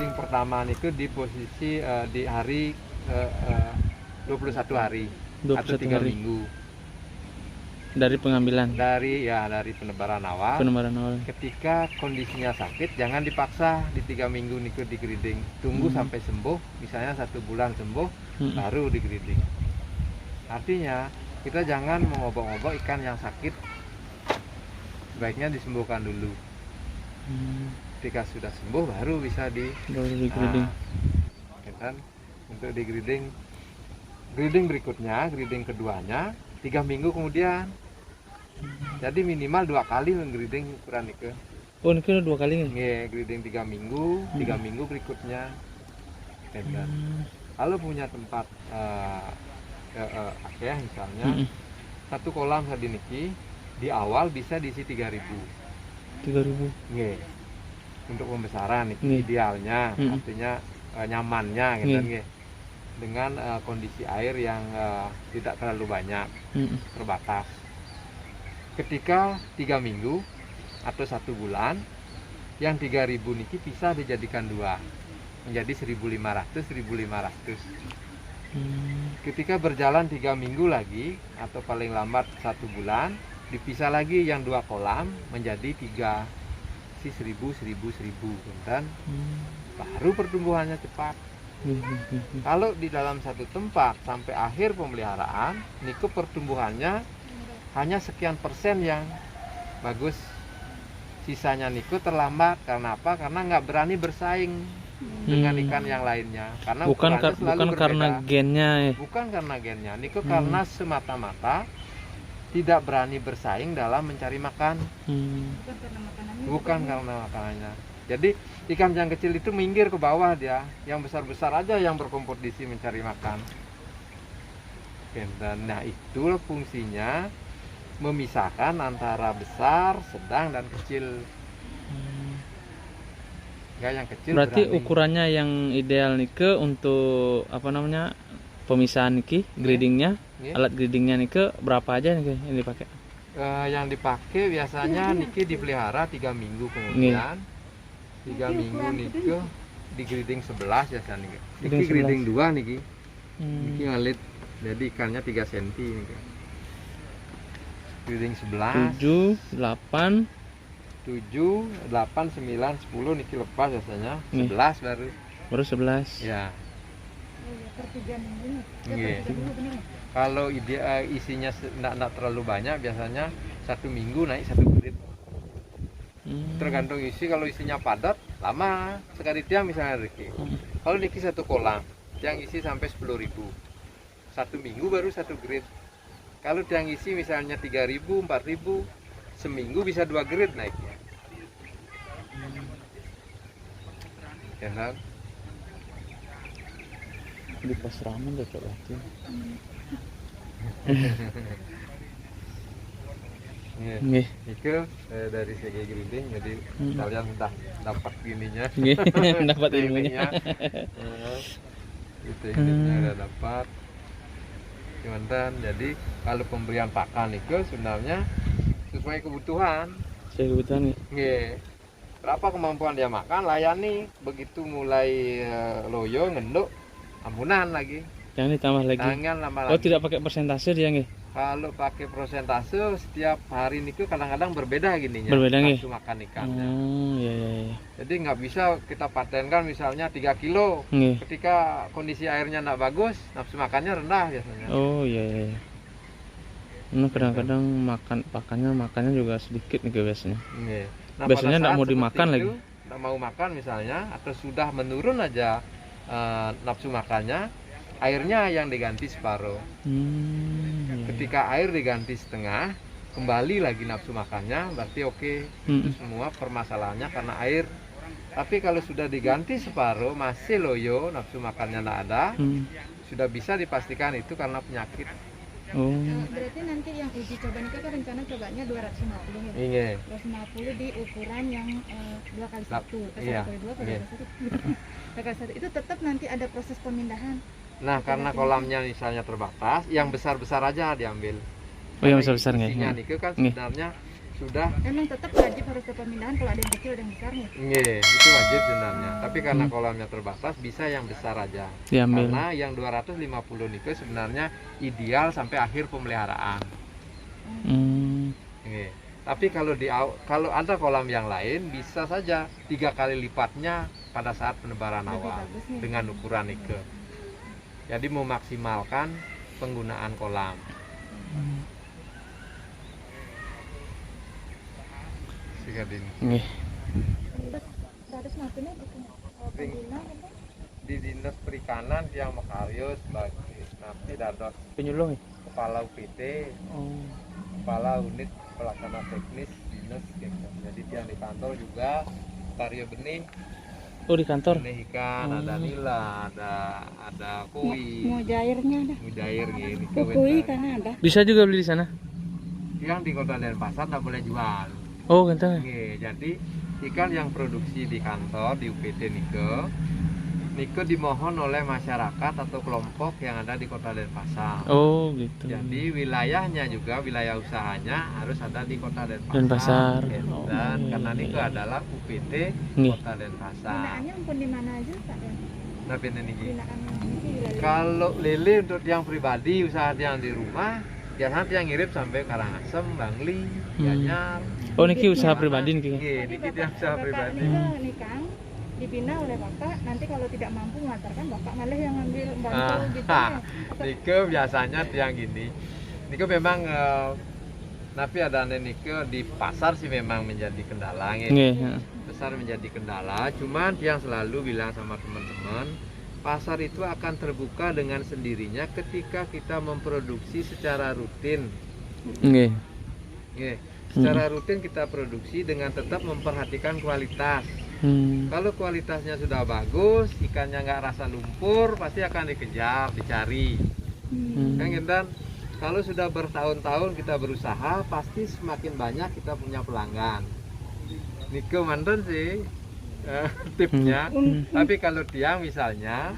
grading pertama niku di posisi di hari 21 hari 21 atau 3 hari. minggu Dari pengambilan. dari penebaran awal. Penyebaran awal. Ketika kondisinya sakit, jangan dipaksa di 3 minggu niku di grading. Tunggu sampai sembuh, misalnya 1 bulan sembuh, baru di grading. Artinya kita jangan mengobok-obok ikan yang sakit, sebaiknya disembuhkan dulu. Ketika sudah sembuh baru bisa di grading. Kan? Untuk di grading berikutnya, grading keduanya 3 minggu kemudian. Jadi minimal 2 kali menggrading ukuran itu. Oh, ini 2 kali nih? Nggih, grading 3 minggu, 3 minggu berikutnya. Kalau punya tempat akeh misalnya, satu kolam tadi niki di awal bisa diisi 3.000. 3.000. Nggih. Untuk pembesaran itu idealnya, artinya nyamannya gitu nggih. Dengan kondisi air yang tidak terlalu banyak, terbatas. Ketika 3 minggu atau 1 bulan, yang 3.000 niki bisa dijadikan 2, menjadi 1.500. Ketika berjalan 3 minggu lagi atau paling lambat 1 bulan, dipisah lagi yang 2 kolam menjadi 3, si 1.000 dan baru pertumbuhannya cepat. Kalau di dalam satu tempat sampai akhir pemeliharaan, niku pertumbuhannya hanya sekian persen yang bagus, sisanya niku terlambat. Karena apa? Karena nggak berani bersaing dengan ikan yang lainnya. Karena bukan karena gennya. Bukan karena gennya, niku karena semata-mata tidak berani bersaing dalam mencari makan. Bukan karena makanannya. Jadi ikan yang kecil itu minggir ke bawah dia, yang besar-besar aja yang berkompetisi mencari makan. Dan nah itulah fungsinya memisahkan antara besar, sedang dan kecil. Enggak yang kecil. Berarti berani. Ukurannya yang ideal nike untuk pemisahan niki, gradingnya, alat gradingnya nike berapa aja niki yang dipakai? Yang dipakai biasanya niki dipelihara 3 minggu kemudian. 3 minggu niki di grading 11 biasanya niki. Niki grading 2 niki. Niki ngalit. Jadi ikannya 3 cm niki. Grading 11 7, 8, 9, 10 niki lepas biasanya. 11 baru 11. Ya. Kalau isinya tidak terlalu banyak, biasanya 1 minggu naik 1 grade. Tergantung isi. Kalau isinya padat, lama sekali tiang misalnya Riki. Kalau niki 1 kolam, tiang isi sampai 10.000, 1 minggu baru 1 grade. Kalau tiang isi misalnya 3.000, 4.000, seminggu bisa 2 grade naiknya. Ya kan? Di Pasraman cocok banget. Itu dari segi grading, jadi kalian sudah dapat gininya. Dapat ilmunya. Itu ilmunya udah dapat. Cuman jadi kalau pemberian pakan itu sebenarnya sesuai kebutuhan. Sesuai kebutuhan nih. Berapa kemampuan dia makan, layani. Begitu mulai loyo, ngenduk, ambunan lagi. Jangan ditambah lagi. Jangan tambah lagi. Oh, tidak pakai persentase dia nggih? Kalau pakai persentase setiap hari niku kadang-kadang berbeda gininya. Berbeda nggih. Makan ikannya. Iya. Jadi nggak bisa kita patenkan misalnya 3 kilo. Ketika kondisi airnya nggak bagus, nafsu makannya rendah biasanya. Oh iya. Kadang-kadang makannya juga sedikit nih biasanya. Nah, biasanya nggak mau dimakan itu, lagi. Nggak mau makan misalnya, atau sudah menurun aja nafsu makannya, airnya yang diganti separuh. Ketika air diganti setengah, kembali lagi nafsu makannya, berarti oke. Itu semua permasalahannya karena air. Tapi kalau sudah diganti separuh, masih loyo, nafsu makannya nggak ada, sudah bisa dipastikan itu karena penyakit. Berarti nanti yang uji coba ini kan rencana cobanya 250 ya? 250 di ukuran yang 2x1, iya. 2x1 itu tetap nanti ada proses pemindahan. Nah, karena kolamnya misalnya terbatas, yang besar-besar aja diambil. Oh, yang besar-besar nggih. Isinya niku kan sebenarnya sudah emang tetap wajib harus ada pemindahan kalau ada yang kecil ada yang besar nih. itu wajib sebenarnya. Tapi karena kolamnya terbatas, bisa yang besar aja. Diambil. Karena yang 250 nike sebenarnya ideal sampai akhir pemeliharaan. Nggih. Tapi kalau ada kolam yang lain, bisa saja 3 kali lipatnya pada saat penebaran awal dengan ukuran nike. Jadi memaksimalkan penggunaan kolam. Nggih. Terus maksudnya Di Dinas Perikanan yang Makaryo sebagai napi dados Penyuluh ya? kepala UPT, kepala unit pelaksana teknis dinas gitu. Jadi dia di kantor juga Karyo benih. Oh, di kantor. Benih ikan, ada nila, ada koi. mujairnya ada. Mujair gini. Koi karena ada. Bisa juga beli di sana? Yang di Kota Denpasar nggak boleh jual. Oh, ganteng. Jadi ikan yang produksi di kantor di UPT Nike dimohon oleh masyarakat atau kelompok yang ada di Kota Denpasar. Oh, gitu. Jadi wilayahnya juga wilayah usahanya harus ada di Kota Denpasar. Denpasar. Gitu. Dan karena Nike adalah UPT Kota Denpasar. Binaannya ampun di mana aja Pak ya? Nah, ini Binaan wilayah. kalau lele untuk yang pribadi usaha yang di rumah, biasanya yang ngirim sampai Karangasem, Bangli, Gianyar. Oh, niki usaha pribadi niki. Niki dia usaha pribadi. Nih Kang, dibina oleh Bapak, nanti kalau tidak mampu mengantarkan Bapak malah yang ngambil bantu gitu ya. Nike biasanya yang gini. Nike memang tapi ada Nike di pasar sih memang menjadi kendala besar menjadi kendala. Cuman yang selalu bilang sama teman-teman, pasar itu akan terbuka dengan sendirinya ketika kita memproduksi secara rutin. Secara rutin kita produksi dengan tetap memperhatikan kualitas. Kalau kualitasnya sudah bagus, ikannya nggak rasa lumpur, pasti akan dikejar, dicari. Dan kalau sudah bertahun-tahun kita berusaha, pasti semakin banyak kita punya pelanggan. Nike mantan sih tipsnya. Tapi kalau tiang misalnya,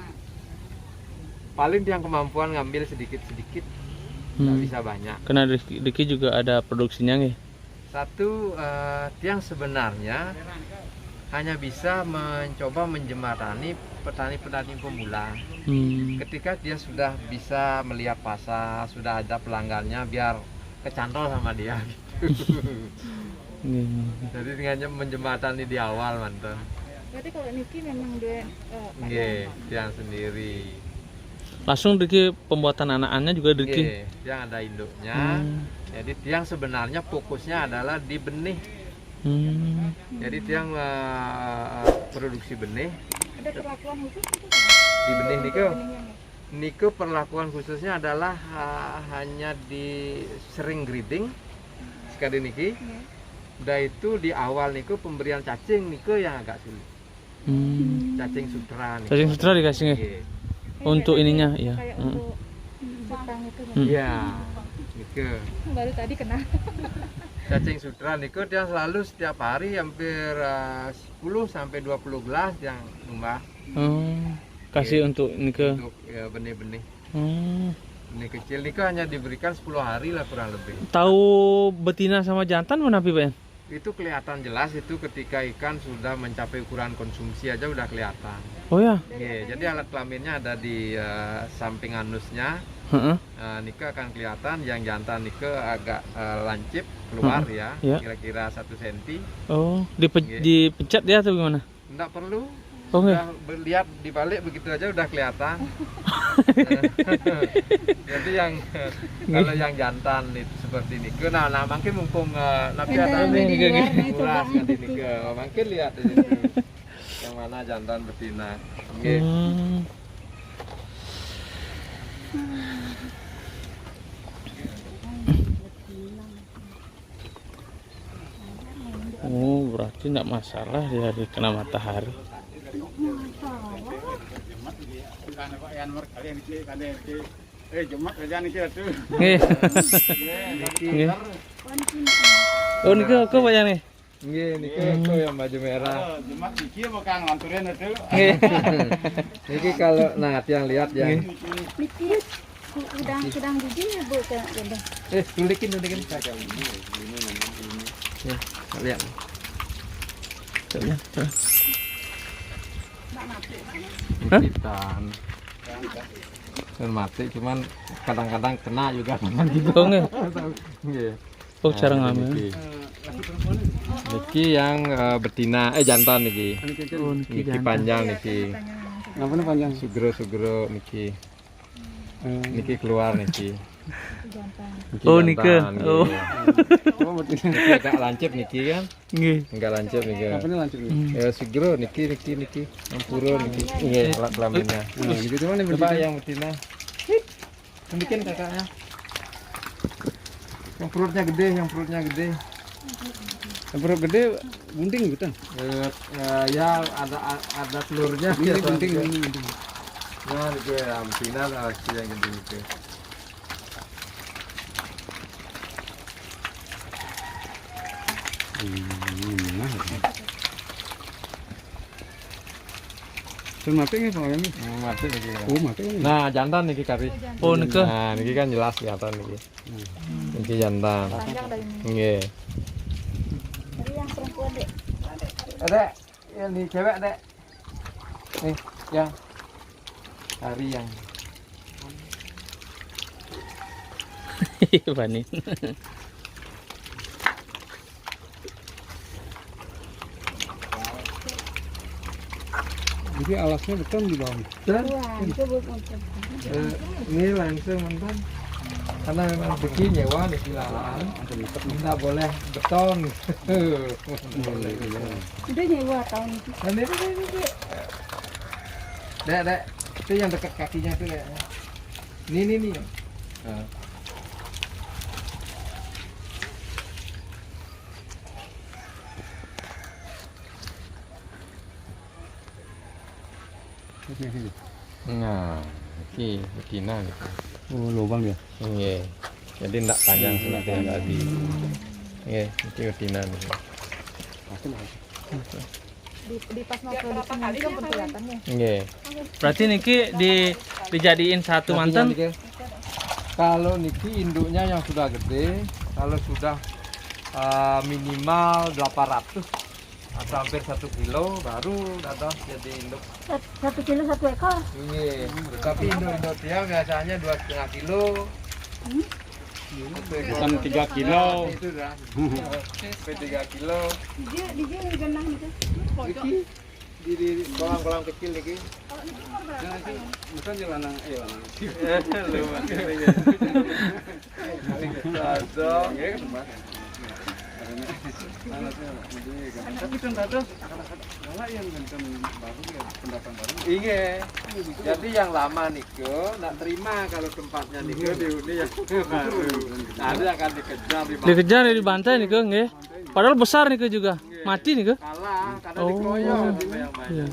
paling tiang kemampuan ngambil sedikit-sedikit, nggak bisa banyak. Karena Diki juga ada produksinya nih. Satu, tiang sebenarnya hanya bisa mencoba menjembatani petani-petani pemula. Ketika dia sudah bisa melihat pasar, sudah ada pelanggannya, biar kecantol sama dia gitu. Jadi dengan menjembatani di awal mantan. Berarti kalau Niki memang dia tiang sendiri. Langsung Diki pembuatan anak-anaknya juga Diki. Tiang ada induknya. Jadi tiang sebenarnya fokusnya adalah di benih. Jadi tiang produksi benih. Ada perlakuan khusus di benih Nike perlakuan khususnya adalah hanya di sering breeding sekali Niki. Udah itu di awal Nike pemberian cacing Nike yang agak sulit. Cacing sutra. Cacing sutra dikasih nih. Untuk ininya ya. Untuk Jepang itu. Iya. Nike. Baru tadi kena. Cacing sutra Nike dia selalu setiap hari hampir 10 sampai 20 gelas yang numbah. Kasih untuk Nike. Untuk benih-benih. Benih kecil Nike hanya diberikan 10 hari lah kurang lebih. Tahu betina sama jantan mana Pak? Itu kelihatan jelas itu ketika ikan sudah mencapai ukuran konsumsi aja udah kelihatan. Oh ya. Jadi alat kelaminnya ada di samping anusnya. Nike akan kelihatan, yang jantan Nike agak lancip keluar ya, kira-kira 1 cm. Oh, dipencet dia atau gimana? Enggak perlu. Oh, udah lihat dibalik begitu aja udah kelihatan. Jadi yang kalau yang jantan itu seperti Nike, nah makin mumpung nanti ada ulas di Nike, makin lihat di situ yang mana jantan betina. Oh, berarti enggak masalah dia kena matahari. Oh, Nike kok banyak nih? Nike yang baju merah. Jumat iki mau Kang nganturin itu. Niki kalau yang lihat yang Niki sedang gigi ya Bu? tulikin Ini Ya, lihat. Coba. Hah? Dan mati, cuman kadang-kadang kena juga tangan gitu. Oh nggih. Nggih. Oh cara Nah, ngambil. Niki yang betina, jantan niki. Oh Niki jantan. panjang niki. Ngapa nih panjang? Sugro niki. Niki keluar niki. Jantan. Oh, niki. jantan, niki. Oh. Oh, betul. Niki agak lancip niki kan? Nggih. Enggak lancip niki. Ngapa nih lanjut nih? Ya sugro niki. Ampuro niki. Iya, alat kelaminnya. Nah, gitu mana Coba yang betina. Bikin kakaknya. Yang perutnya gede. Yang perut gede bunting gitu. Ya ada telurnya. Ini ya, bunting tapi- ini bunting. Nah, itu ya betina lah yang gede itu. Terus mati nih Pak Yami. Mati niki. Oh, mati nih. Nah, jantan niki kari. Oh niki. Nah, niki kan jelas kelihatan niki. Niki jantan. Panjang dari ini. Nggih. Jadi yang perempuan dek. Dek, yang di cewek, Dek. Nih, yang hari yang Fani. Jadi alasnya beton di bawah. dan Wah, itu bukan. ini langsung mantan. Karena memang beki nyewa nih silaan. Tidak boleh beton. Itu nyewa tahun itu. Dan ini. Dek, itu yang dekat kakinya tuh ya. Ini. Nah. Nah, ini betina nih. Oh, lubang dia. Iya. Jadi enggak panjang seperti yang tadi. Iya, ini betina nih. Di pas mau produksinya itu pun kelihatannya. Iya. Berarti niki dijadiin satu mantan. Kakinya, Niki. Kalau niki induknya yang sudah gede, kalau sudah minimal 800 atau hampir 1 kilo baru ada jadi induk. 1 kilo 1 ekor. Iya. Tapi induk dia biasanya 2,5 kilo. Bukan 3 kilo. Itu dah. Sampai 3 kilo. Di yang genah itu. Niki di kolam-kolam kecil niki. Bukan di lanang, lanang. Tapi kan ada yang ganteng baru ya, pendatang baru. Iya. Jadi yang lama niko nggak terima kalau tempatnya niko dihuni yang baru. Nanti akan dikejar di Dikejar ya dibantai niki nggih. Padahal besar niki juga. Mati niki. kalah karena Oh. dikeroyok sama yang main. Iya.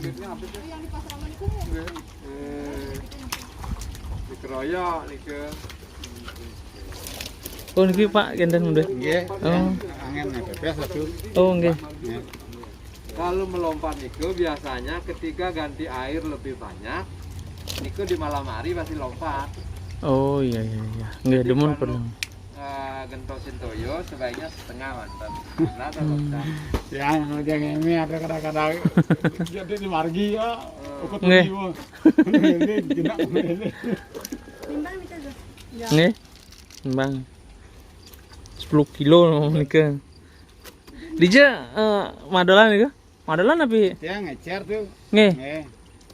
Dikeroyok niko. Oh niki Pak genten mundur. Nggih. Oh. Angin pepes satu. Oh nggih. Kalau melompat niko biasanya ketika ganti air lebih banyak, niko di malam hari pasti lompat. Oh iya. Nggih demun perlu. Gentosin toyo sebaiknya setengah mantan. Nah, lompat. Ya, yang ini ada kadang-kadang jadi di margi ya. Ukut Nggih. ini jenak ini. Timbang itu tuh. Nggih. Bang. 10 kilo niki. Dija madolan niki. Madolan tapi Dia ngecer tuh. nggih. Nggih.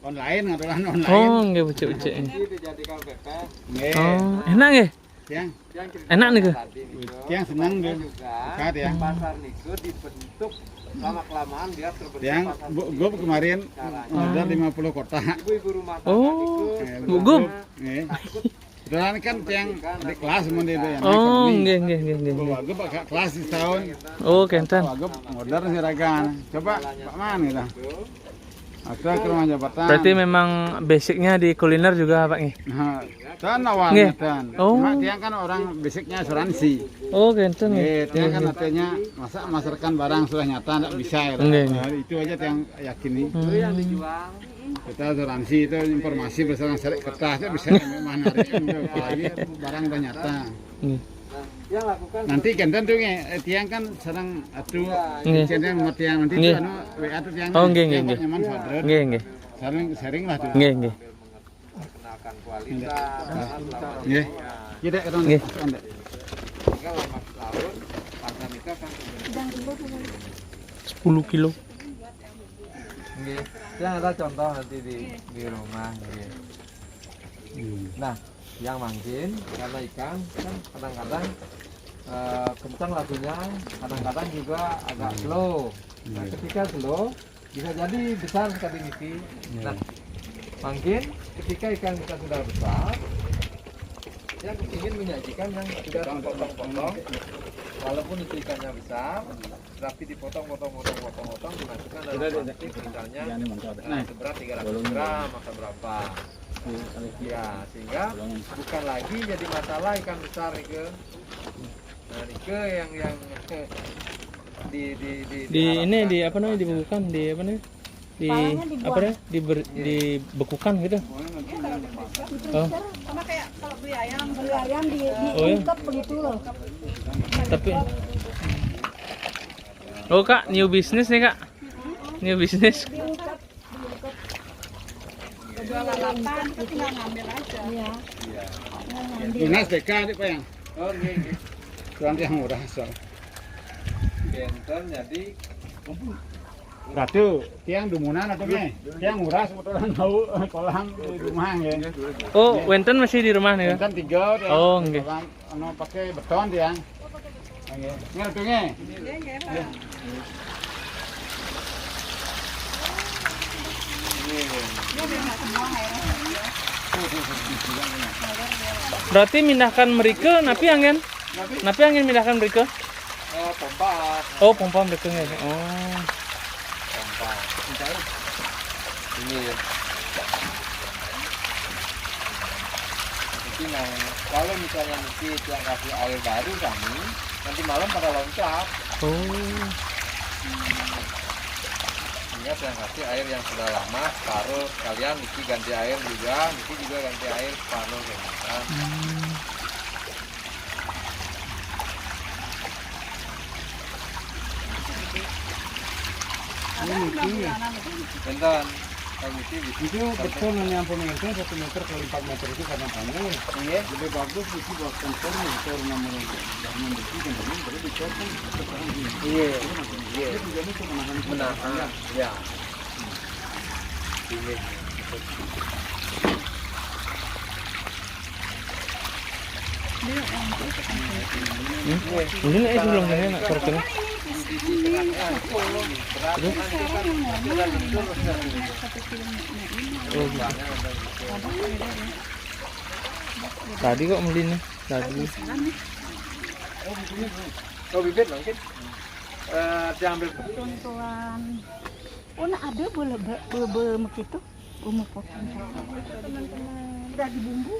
Online ngaturan online. Oh nggih becek-becek. Ini dijadikan pepes. Nggih. Oh, enak nggih. Yang Yang cerita Enak nih, Ke? tadi, Niko. yang senang dia. Juga Dekat ya. pasar Niko dibentuk lama kelamaan dia terbentuk Yang pasar gue kemarin ada 50 kotak. ibu-ibu rumah tangga Oh, Niko Bu Gum. Nggih. Kebetulan kan yang di kelas mun dia yang Oh, nggih. Gue pakai kelas di tahun. Oh, kenten. Gue modern siragan. Coba Pak Man gitu. Ada ke rumah jabatan. Berarti memang basicnya di kuliner juga Pak nggih. Nah, dan awalnya Nggih. dan. Oh. Cuma dia kan orang basicnya asuransi. Oh, kenten Dia nggih. kan artinya masa masarkan barang sudah nyata enggak bisa ya. Nggih. Nah, itu aja yang yakini. itu yang dijual Kita asuransi itu informasi bersama serik kertas itu bisa mana apalagi barang udah nyata. Nggih. Yang lakukan Nanti kan tentu tiang kan sedang atuh Nggih. channel sama tiang nanti Nggih. itu anu WA tuh tiang. Oh, nggih, nggih, tiang nggih. nyaman fadret. Nggih, nggih. Sharing lah tuh. Nggih, nggih. mengenalkan kualitas, Nggih. Kita ketemu. Nggih. sehingga lama setahun pasar nikah kan Sedang dulu dulu. 10 kilo. nggih. Yang ada contoh nanti di rumah nggih. Nah, yang mangkin karena ikan kan kadang-kadang kencang lagunya, kadang-kadang juga agak slow. Nah, ketika slow bisa jadi besar sekali niki. Nah, mungkin ketika ikan kita sudah besar, yang ingin menyajikan yang sudah dipotong-potong, walaupun itu ikannya besar, tapi dipotong-potong dimasukkan dalam plastik misalnya seberat 300 gram atau berapa. Ya, sehingga bukan lagi jadi masalah ikan besar Nike. Nah, Nike yang Di ini di apa namanya dibekukan di apa namanya? Di apa namanya? Dibekukan gitu. Oh. Sama kayak kalau beli ayam Oh, ya. diungkep begitu loh. Tapi Oh, Kak, new business nih, Kak. New business. Jualan lapan, kita tinggal ngambil aja. Iya. Tunas BK nih Pak yang. oh nggih. Tuan yang murah asal. Benten jadi Ratu, tiang dumunan atau nggih? Tiang murah sebetulnya tahu kolam di rumah nggih. Oh, Wenten masih di rumah nih, Kak. Kan 3 tiang. Oh, nggih. Kolam anu pakai beton tiang. Nggih. Nggih tuh nggih. Berarti mindahkan mereka napi angin. Napi angin mindahkan mereka. pompa Oh, pompa mereka nggak? Oh. pompa. Ini mungkin yang kalau misalnya Niki yang kasih air baru kami nanti malam pada loncat. Oh. Ingat yang kasih air yang sudah lama separuh, kalian Niki ganti air juga, Niki juga ganti air separuh kayak gitu kan. Benten, kalau Niki bisa. Itu beton yang pemirsa 1 meter kali 4 meter itu kadang panjang. Iya. Lebih bagus itu buat kontor motor nomor bangun besi kan jadi dicor kan sekarang ini. Iya. Iya. Itu jadi kemenahan Menahan. Ya. Ini. Ini nih sebelum ini nak kerja. Tadi kok beli nih. Tadi. Oh bibit mungkin. Diambil. Contohan. Oh, nah ada boleh begitu. Umur potong. Teman-teman udah dibumbu.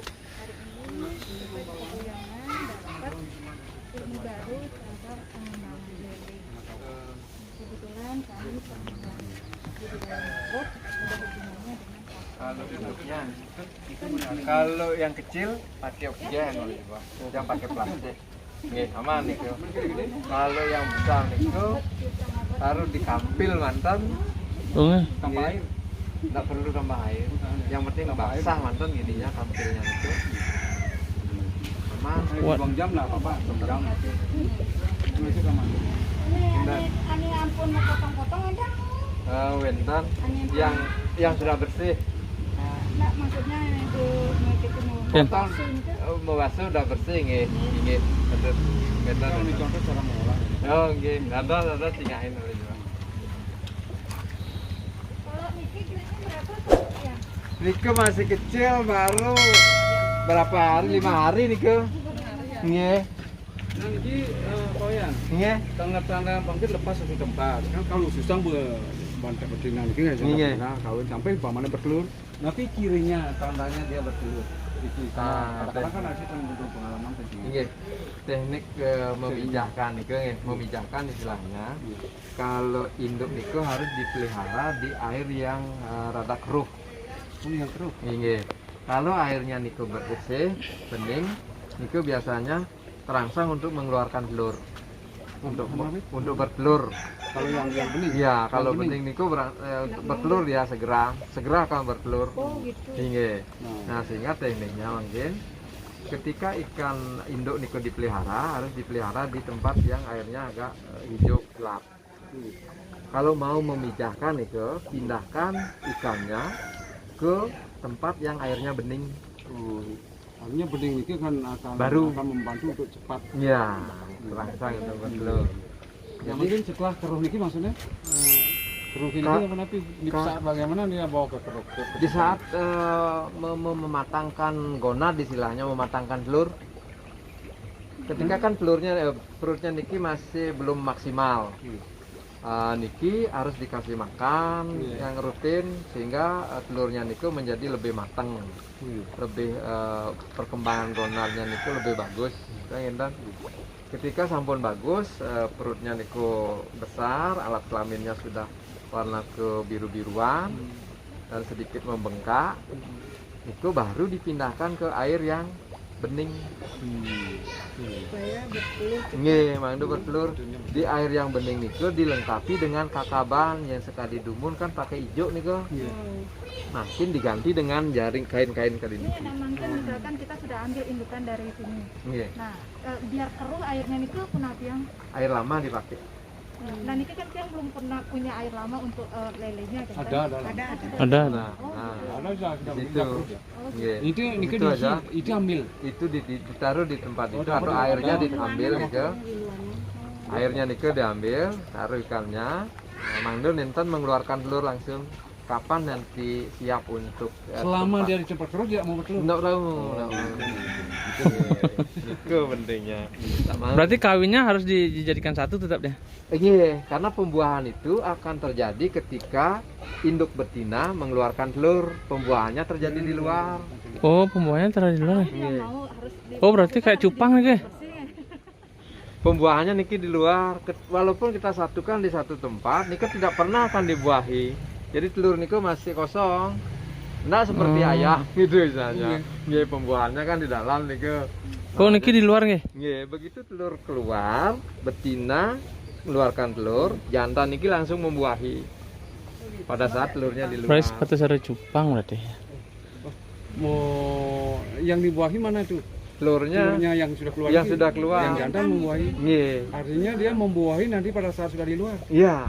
Ini baru terhadap pengembangan diri. Kebetulan kami pernah jadi dalam grup ada hubungannya dengan Kalau bentuknya, kalau yang kecil pakai oksigen, yang pakai plastik. Nih aman nih Ko. Kalau yang besar nih Ko, taruh di kampil mantan, Oh, tambah air. Nggak perlu tambah air. Yang penting basah mantan gininya kampilnya itu. Aman. What? Bang jam lah Pak, jam. Itu aman. Ani ampun mau potong-potong ada. Wentan yang sudah bersih. Enggak, maksudnya itu mau Potong mau basuh udah bersih nggih. Nggih. Betul. Wentan. Ini contoh cara mengolah. Oh nggih, ada singahin oleh juga. Kalau Niki duitnya berapa ya? Niko masih kecil baru berapa hari? 5 hari Niko. Nggih. Nah ini koyan. Nggih. Tanda-tanda bangkit lepas satu tempat. Kan kalau susah bantai betina ini kan Iya. nah kawin sampai pamannya bertelur. Nanti kirinya tandanya dia bertelur. Itu kadang-kadang kan hasil menurut pengalaman tadi. Nggih. Teknik memijahkan Niko nggih, memijahkan istilahnya. Kalau induk Niko harus dipelihara di air yang rada keruh. Yang keruh. Nggih. Kalau airnya Niko bersih, bening, Niko biasanya terangsang untuk mengeluarkan telur. Untuk bertelur. Kalau yang bening. Iya, kalau bening niku bertelur ya segera akan bertelur. Oh gitu. Inge. Nah, sehingga tekniknya mungkin ketika ikan induk niku dipelihara harus dipelihara di tempat yang airnya agak hijau gelap. Kalau mau memijahkan niku, pindahkan ikannya ke tempat yang airnya bening. Artinya bening itu kan akan membantu untuk cepat. Iya, terangsang untuk bertelur. Ya, mungkin setelah keruh ini maksudnya keruh ini apa nanti di saat bagaimana dia bawa ke keruh? Di saat mematangkan gonad istilahnya, mematangkan telur. Ketika kan perutnya niki masih belum maksimal. Niki harus dikasih makan yang rutin sehingga telurnya niku menjadi lebih matang, lebih perkembangan gonadnya niku lebih bagus. Ketika sampun bagus, perutnya niku besar, alat kelaminnya sudah warna kebiru-biruan dan sedikit membengkak, itu baru dipindahkan ke air yang bening. Supaya bertelur. Nggih, mangdu bertelur di air yang bening niku dilengkapi dengan kakaban yang sekali dumun kan pakai ijo niku. Makin diganti dengan jaring kain-kain kali ini. Nah, mungkin misalkan kita sudah ambil indukan dari sini. Nggih. Nah, biar keruh airnya itu kenapa yang Air lama dipakai. nah ini kan yang belum pernah punya air lama untuk lelenya kan? Ada. Ada. Nah, Ada sudah itu. Nggih. Itu aja. itu ambil. Itu ditaruh di tempat itu atau airnya diambil niku. Airnya niku diambil, taruh ikannya. Nah, mangdo nenten mengeluarkan telur langsung. Kapan nanti siap untuk Selama dia di tempat keruh dia mau bertelur. Enggak tahu. Itu pentingnya. Berarti kawinnya harus dijadikan satu tetap deh. Iya, karena pembuahan itu akan terjadi ketika induk betina mengeluarkan telur. Pembuahannya terjadi di luar. Oh, pembuahannya terjadi di luar. Yang mau harus Oh, berarti kayak cupang nih, Pembuahannya niki di luar. Walaupun kita satukan di satu tempat, niki tidak pernah akan dibuahi. Jadi telur niku masih kosong. Enggak seperti ayam gitu misalnya. Nggih, pembuahannya kan di dalam niku. Oh, niki di luar nggih. Nggih, begitu telur keluar, betina mengeluarkan telur, jantan niki langsung membuahi. Pada saat telurnya di luar. Berarti sepatu sari cupang berarti. Mau yang dibuahi mana tuh? Telurnya yang sudah keluar. yang sudah keluar. Yang jantan membuahi. Nggih. Artinya dia membuahi nanti pada saat sudah di luar. Iya.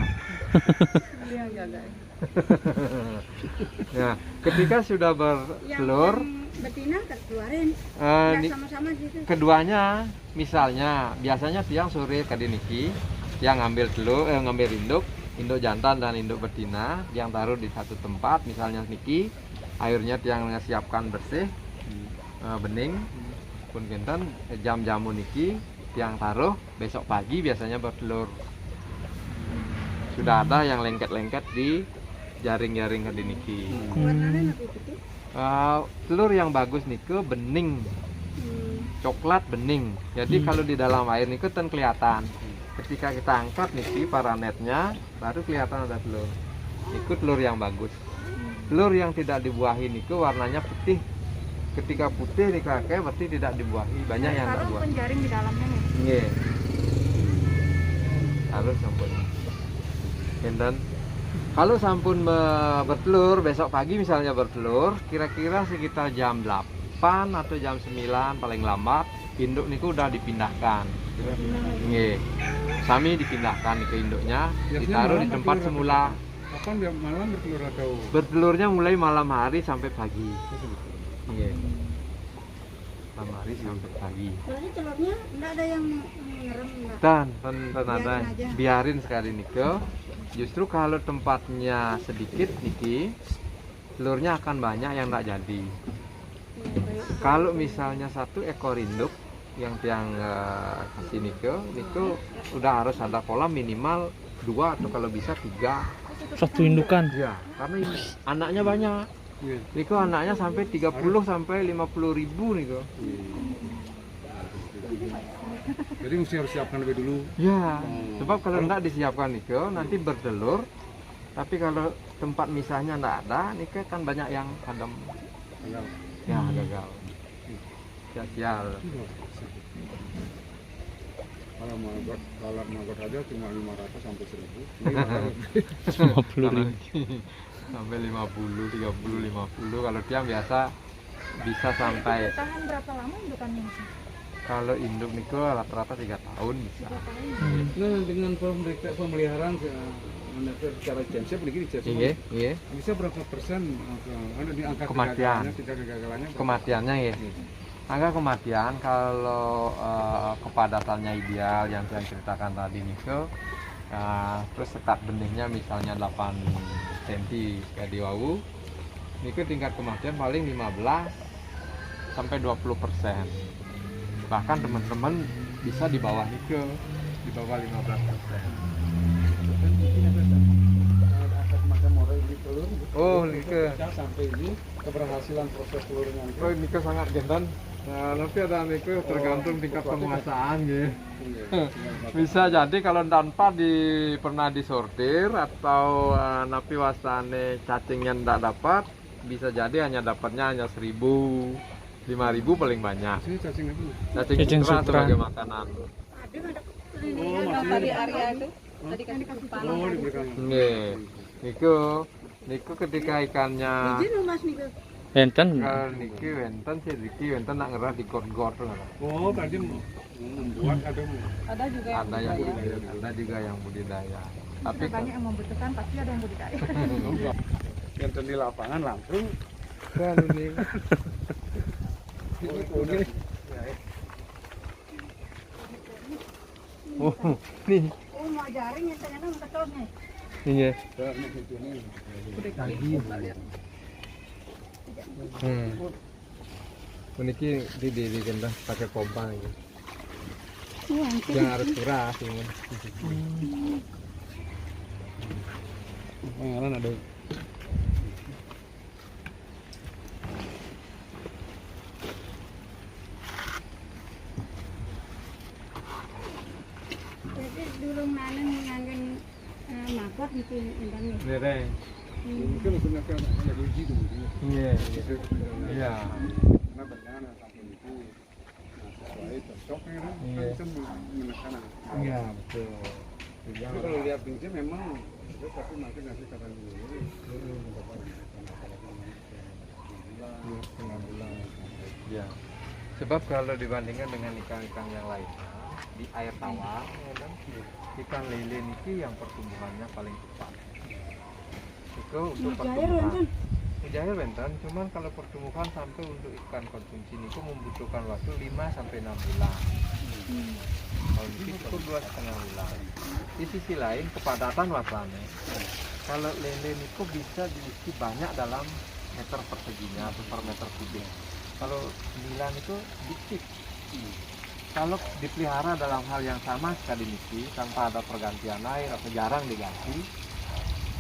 Nah, ketika sudah bertelur, betina keluarin. Sama-sama gitu. keduanya misalnya biasanya tiang sore kadiniki yang ngambil telur, ngambil induk jantan dan induk betina, yang taruh di satu tempat, misalnya niki airnya tiang siapkan bersih, bening, pun kinten jam-jamu niki tiang taruh besok pagi biasanya bertelur. Sudah ada yang lengket-lengket di jaring-jaring kadiniki. Warnanya apa itu? Telur yang bagus niku bening, coklat bening. Jadi kalau di dalam air niku ten kelihatan. Ketika kita angkat niki paranetnya, baru kelihatan ada telur. Niku telur yang bagus. Telur yang tidak dibuahi niku warnanya putih. Ketika putih nih kakek berarti tidak dibuahi. Banyak yang tidak buah. Penjaring di dalamnya nih. Nggih. Harus sampun. Dan kalau sampun bertelur besok pagi misalnya bertelur, kira-kira sekitar jam 8 atau jam 9 paling lambat induk niku udah dipindahkan. Nggih. Sami dipindahkan ke induknya, ditaruh di tempat semula. Kapan dia malam bertelur atau? Bertelurnya mulai malam hari sampai pagi. Nggih. Malam hari sampai pagi. Berarti telurnya enggak ada yang ngerem enggak? Dan ada aja. biarin sekali niku. Justru kalau tempatnya sedikit niki, telurnya akan banyak yang tak jadi. Kalau misalnya satu ekor induk yang tiang kasih niku udah harus ada kolam minimal 2 atau kalau bisa 3. Satu indukan. Ya, karena ini anaknya banyak. Niku anaknya sampai 30 sampai 50 ribu niku. Jadi mesti harus siapkan lebih dulu. Ya, sebab kalau enggak disiapkan niku nanti bertelur. Tapi kalau tempat misahnya enggak ada, niku kan banyak yang kadam. Ya, gagal. Sial. Kalau maggot aja cuma 500 sampai 1000. 50.000. Sampai 50, 30, 50. Kalau dia biasa bisa sampai, Tahan berapa lama indukannya? kalau induk niko rata-rata 3 tahun bisa. 3 tahun. Nah, dengan pemeliharaan secara intensif begini Iya. bisa berapa persen di angka Kematian. kegagalannya? Kematiannya ya. Angka kematian kalau kepadatannya ideal yang saya ceritakan tadi niko, terus sekat benihnya misalnya 8 cm kayak di Wawu, niko tingkat kematian paling 15 sampai 20%. Bahkan teman-teman bisa di bawah niko, di bawah 15%. Oh, niko. Sampai ini keberhasilan proses telurnya. Oh, niko sangat gentan. Nah, nanti ada niko tergantung tingkat penguasaan gitu. Bisa jadi kalau tanpa pernah disortir atau napi wasane cacingnya tidak dapat, bisa jadi dapatnya hanya 1000, 5.000 paling banyak. Ini cacing apa? Cacing sutra sutra. sebagai makanan. Tadi area itu tadi kan dikasih panas. Oh, diberikan. Nggih. Niku ketika ikannya Mas nih. Enten niki wenten nak ngerah di got-got tuh. Oh, tadi membuat Ada juga yang Ada yang budidaya, ada juga yang budidaya. Tapi banyak yang membutuhkan, pasti ada yang budidaya. yang di lapangan langsung kan ini nih Oh, mau jaring yang ternyata mau ketolnya. iya. Meniki di kentang pakai pompa gitu. Iya, Yang harus keras ini. pengaran ada. Jadi dulu nanam nganggen maggot gitu entangnya. Nere. Mungkin gunakan ada uji dulu. Iya, gitu. Iya. Karena banana sampai itu. Nah, sesuai cocoknya kan Iya. bisa menekan. Iya, betul. Tapi kalau lihat prinsip memang itu tapi makin nanti kata dulu. Setengah bulan. Ya. Sebab kalau dibandingkan dengan ikan-ikan yang lain di air tawar, ya kan, ikan lele ini yang pertumbuhannya paling cepat. Itu untuk pertumbuhan. Mujair benten, cuman kalau pertumbuhan sampai untuk ikan konsumsi ini membutuhkan waktu 5 sampai 6 bulan. Kalau ini cukup 2,5 bulan. Di sisi lain kepadatan wasane. Kalau lele ini bisa diisi banyak dalam meter perseginya atau per meter kubik. Kalau 9 itu dikit. Kalau dipelihara dalam hal yang sama sekali misi tanpa ada pergantian air atau jarang diganti,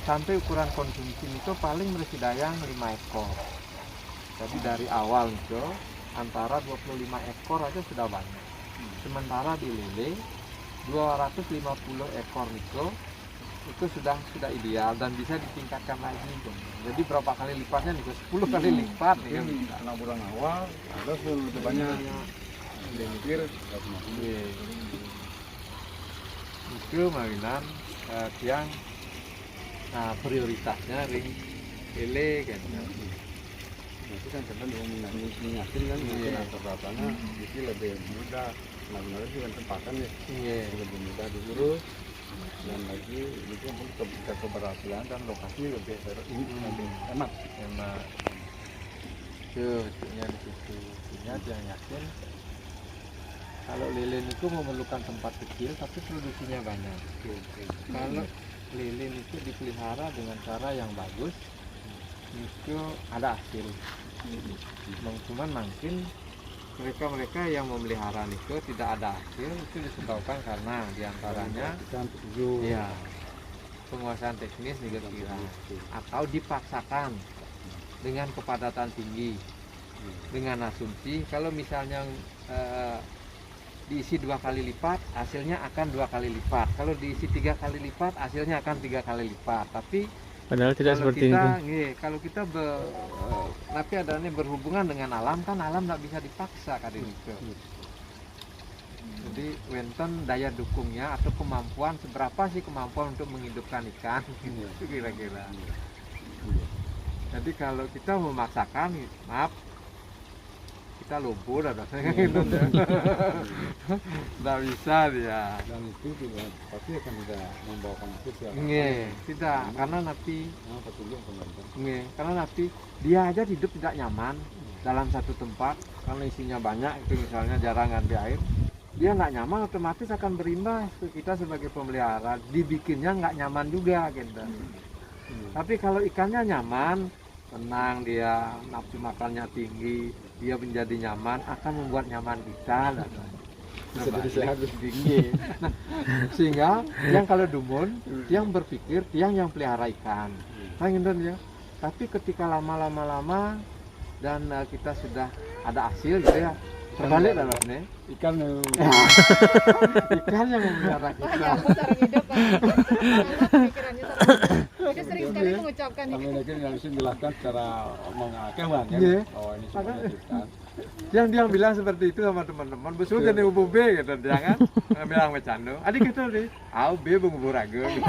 sampai ukuran konsumsi itu paling bersidayang 5 ekor. Jadi dari awal itu antara 25 ekor aja sudah banyak. Sementara di lele 250 ekor itu sudah ideal dan bisa ditingkatkan lagi. Jadi berapa kali lipatnya nih? 10 kali lipat nih. Mungkin karena bulan awal ada lebih banyak yang mikir itu mainan yang prioritasnya ring lele kan. itu kan kadang dengan minyakin kan mungkin terbatasnya jadi lebih mudah. Nah, benar sih kan tempatan ya. Iya. Lebih mudah diurus dan lagi itu untuk keberhasilan dan lokasi lebih hemat. Tuh, di situ. Yang yakin kalau lele itu memerlukan tempat kecil tapi produksinya banyak. Kalau lele itu dipelihara dengan cara yang bagus, itu ada hasil. Cuman mungkin mereka yang memelihara itu tidak ada hasil, itu disebabkan karena diantaranya ya penguasaan teknis juga atau dipaksakan dengan kepadatan tinggi, dengan asumsi kalau misalnya diisi 2 kali lipat hasilnya akan 2 kali lipat, kalau diisi 3 kali lipat hasilnya akan 3 kali lipat. Tapi Padahal tidak seperti itu. Kalau kita tapi adanya berhubungan dengan alam kan alam nggak bisa dipaksa kan itu. Jadi wenten daya dukungnya atau kemampuan, seberapa sih kemampuan untuk menghidupkan ikan itu kira-kira. Jadi kalau kita memaksakan, maaf, kita lumpuh dah rasanya gitu. Nggak bisa dia. Dan itu juga pasti akan tidak membawakan hasil ya. Tidak, karena nanti petunjuk pemerintah. karena nanti dia aja hidup tidak nyaman dalam satu tempat karena isinya banyak, itu misalnya jarang ganti air, dia nggak nyaman, otomatis akan berimbas ke kita sebagai pemelihara, dibikinnya nggak nyaman juga gitu. Tapi kalau ikannya nyaman, tenang, dia nafsu makannya tinggi, dia menjadi nyaman, akan membuat nyaman kita lah. Tinggi. Nah, sehingga yang kalau dumun, yang berpikir yang pelihara ikan, ya. Tapi ketika lama dan kita sudah ada hasil gitu ya, terbalik dalamnya Ikan ikan yang memelihara kita. Cara hidup, Pak. Pikirannya cara hidup. Jadi sering sekali mengucapkan kami ini. lagi harus menjelaskan secara mengakeman kan. Iya. Oh ini sebenarnya ikan. Yang dia bilang seperti itu sama teman-teman, besul jadi ubu B gitu, dia kan bilang bercanda. Adik kita nih, B bungubur aja gitu.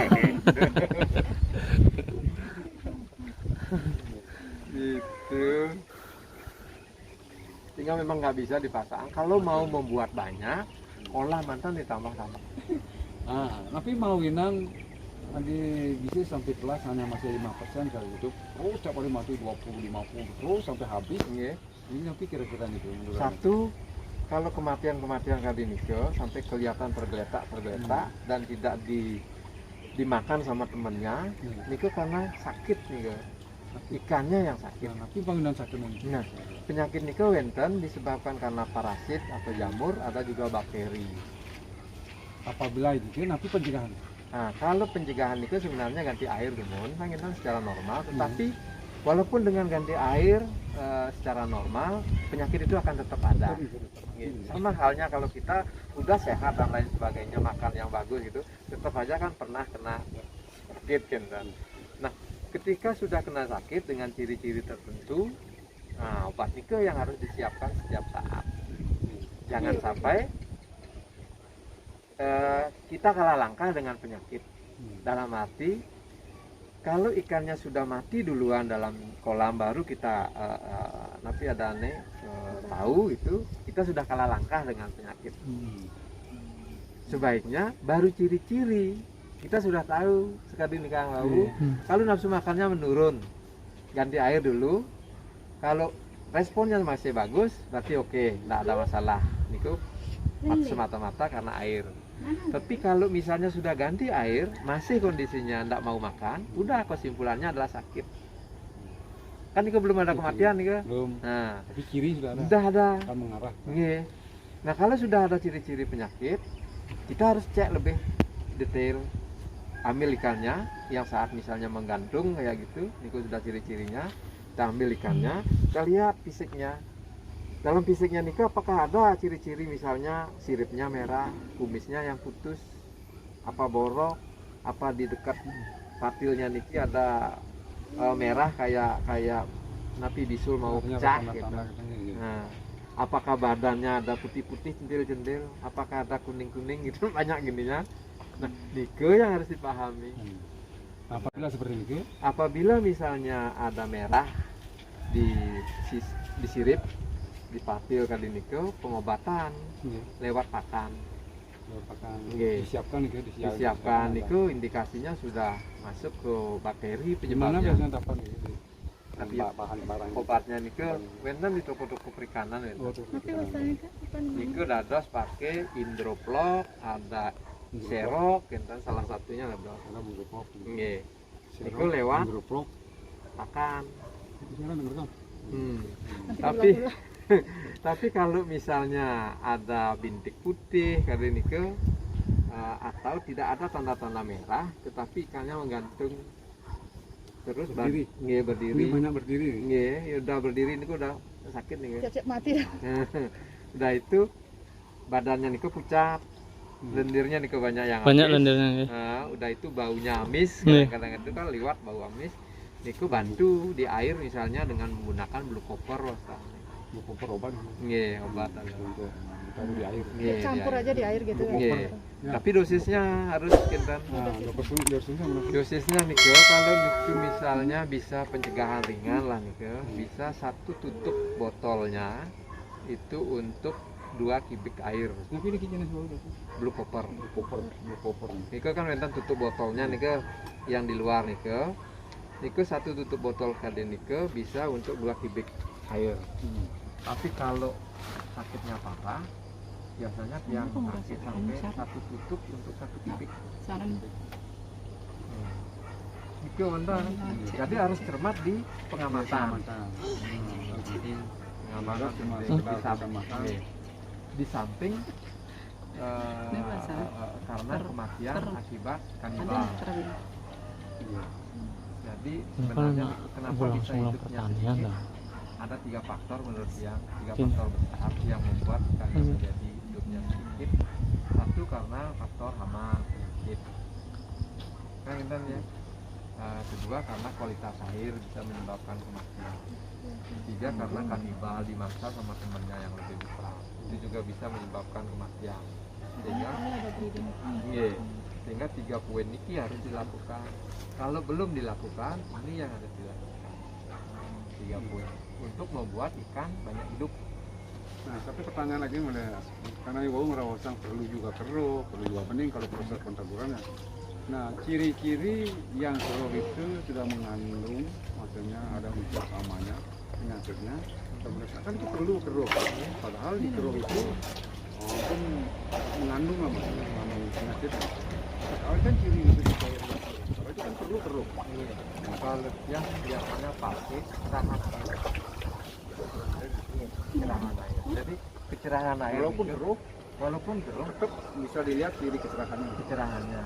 Sehingga memang nggak bisa dipasang. Kalau mau membuat banyak, olah mantan ditambah-tambah. Tapi mawinan di bisa sampai kelas hanya masih 5% kali itu. Terus setiap kali mati 20-50 terus sampai habis. Ini nanti kira-kira itu. Satu, kalau kematian kali ini sampai kelihatan tergeletak dan tidak dimakan sama temennya, Niko karena sakit nih ikannya yang sakit. Tapi bangunan sakit ini. Nah, penyakit Niko wenten disebabkan karena parasit atau jamur, ada juga bakteri. Apabila itu nanti pencegahan. Nah, kalau pencegahan itu sebenarnya ganti air dumun, kan secara normal, tetapi walaupun dengan ganti air secara normal, penyakit itu akan tetap ada. Sama halnya kalau kita udah sehat dan lain sebagainya, makan yang bagus gitu, tetap aja kan pernah kena sakit kan. Nah, ketika sudah kena sakit dengan ciri-ciri tertentu, obat Nike yang harus disiapkan setiap saat. Jangan sampai kita kalah langkah dengan penyakit. Dalam arti kalau ikannya sudah mati duluan dalam kolam, baru kita nanti ada tahu itu kita sudah kalah langkah dengan penyakit. Sebaiknya baru ciri-ciri kita sudah tahu sekali nih Kang Lau. Kalau nafsu makannya menurun, ganti air dulu. Kalau responnya masih bagus, berarti oke, nggak ada masalah. Niku semata-mata karena air. Tapi kalau misalnya sudah ganti air, masih kondisinya tidak mau makan, udah kesimpulannya adalah sakit. Kan itu belum ada kematian nih. Belum. Nah, tapi ciri sudah ada. Sudah ada. Akan mengarah. Nah, kalau sudah ada ciri-ciri penyakit, kita harus cek lebih detail. Ambil ikannya yang saat misalnya menggantung kayak gitu, itu sudah ciri-cirinya. Kita ambil ikannya, kita lihat fisiknya. Dalam fisiknya Niko apakah ada ciri-ciri misalnya siripnya merah, kumisnya yang putus, apa borok, apa di dekat patilnya Niki ada merah kayak napi bisul mau pecah gitu. Nah, apakah badannya ada putih-putih cendil-cendil, apakah ada kuning-kuning gitu, banyak gininya. Nah, Niko yang harus dipahami. Apabila seperti itu? Apabila misalnya ada merah di sirip, di patil kali Niko, pengobatan lewat pakan. Disiapkan Niko, indikasinya sudah masuk ke bakteri penyebabnya. Tapi bahan-bahan obatnya Niko, wenten di toko-toko perikanan Niko dados pakai Indroplok, ada Serok, enten salah satunya lah bro. Niko lewat pakan. Tapi kalau misalnya ada bintik putih kali ini atau tidak ada tanda-tanda merah, tetapi ikannya menggantung terus berdiri. Ini banyak berdiri. Udah berdiri ini udah sakit nih. Cecep mati. Udah itu badannya nih pucat, lendirnya nih banyak yang banyak amis. lendirnya. Udah itu baunya amis, kadang-kadang itu kan liwat bau amis. Niku bantu di air misalnya dengan menggunakan blue copper obat. obat. taruh di air. Iya, campur iya. aja di air gitu Iya. ya. Tapi dosisnya harus kinten. Nah, dosisnya berapa? Dosisnya nih ke kalau itu misalnya bisa pencegahan ringan lah nih ke, bisa 1 tutup botolnya itu untuk 2 kubik air. Nah, ini jenis apa? Blue copper. Blue copper. Nike kan rentan tutup botolnya Nike yang di luar Nike. Nike 1 tutup botol kali Nike bisa untuk 2 kubik air. Tapi kalau sakitnya parah, biasanya yang sakit sampai 1 tutup untuk 1 kubik. Nike benar. Jadi harus cermat di pengamatan. Jadi pengamatan di samping. Di samping karena kematian akibat kanibal. Jadi sebenarnya kenapa bisa hidupnya sedikit? Ada 3 faktor menurut dia, 3 faktor besar yang membuat ikannya menjadi hidupnya sedikit. 1 karena faktor hama penyakit. Kan intan ya. Kedua karena kualitas air bisa menyebabkan kematian. 3 karena kanibal dimasak sama temannya yang lebih besar. Itu juga bisa menyebabkan kematian. Sehingga 3 poin ini harus dilakukan. Kalau belum dilakukan, ini yang harus dilakukan. 3 poin untuk membuat ikan banyak hidup. Nah, tapi pertanyaan lagi mulai, karena ibu merawat perlu juga keruh, perlu juga bening kalau proses pentaburannya. Nah, ciri-ciri yang keruh itu sudah mengandung, maksudnya ada unsur samanya, penyakitnya, kan itu perlu keruh. Padahal di keruh itu pun mengandung lah maksudnya, mengandung penyakit. Kalau kan ciri itu kalau itu kan perlu keruh. Kalau yang biasanya pakai cerahan air. Cerahan air. Jadi kecerahan air Walaupun keruh, walaupun keruh tetap bisa dilihat ciri kecerahannya. kecerahannya.